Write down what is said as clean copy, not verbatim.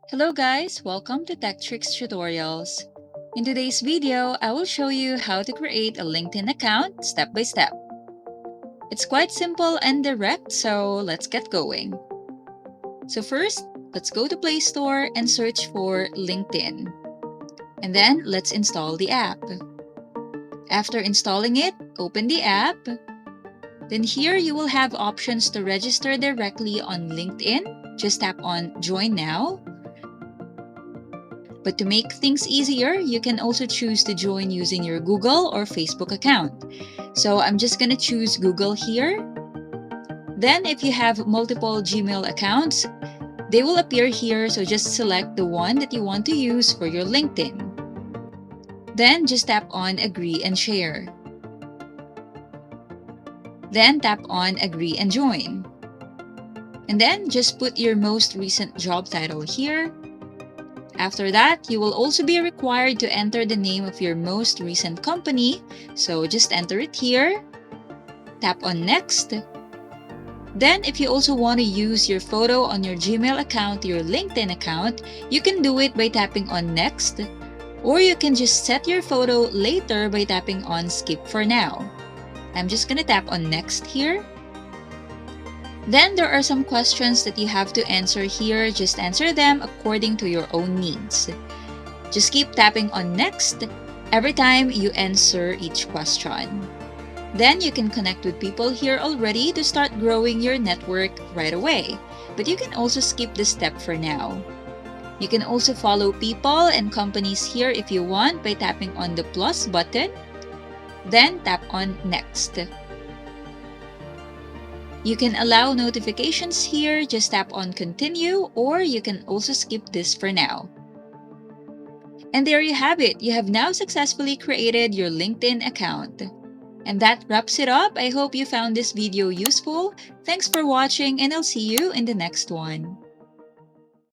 Hello guys, welcome to Tech Tricks Tutorials. In today's video, I will show you how to create a LinkedIn account step by step. It's quite simple and direct, so let's get going. So first, let's go to Play Store and search for LinkedIn. And then let's install the app. After installing it, open the app. Then here you will have options to register directly on LinkedIn. Just tap on Join Now. But to make things easier, you can also choose to join using your Google or Facebook account. So I'm just going to choose Google here. Then if you have multiple Gmail accounts, they will appear here, so just select the one that you want to use for your LinkedIn. Then just tap on Agree and Share. Then tap on Agree and Join. And then just put your most recent job title here. After that, you will also be required to enter the name of your most recent company, so just enter it here. Tap on Next. Then, if you also want to use your photo on your Gmail account, your LinkedIn account, you can do it by tapping on Next, or you can just set your photo later by tapping on Skip for now. I'm just going to tap on Next here. Then there are some questions that you have to answer here. Just answer them according to your own needs. Just keep tapping on Next every time you answer each question. Then you can connect with people here already to start growing your network right away. But you can also skip this step for now. You can also follow people and companies here if you want by tapping on the plus button. Then tap on Next. You can allow notifications here, just tap on Continue, or you can also skip this for now. And there you have it. You have now successfully created your LinkedIn account. And that wraps it up. I hope you found this video useful. Thanks for watching, and I'll see you in the next one.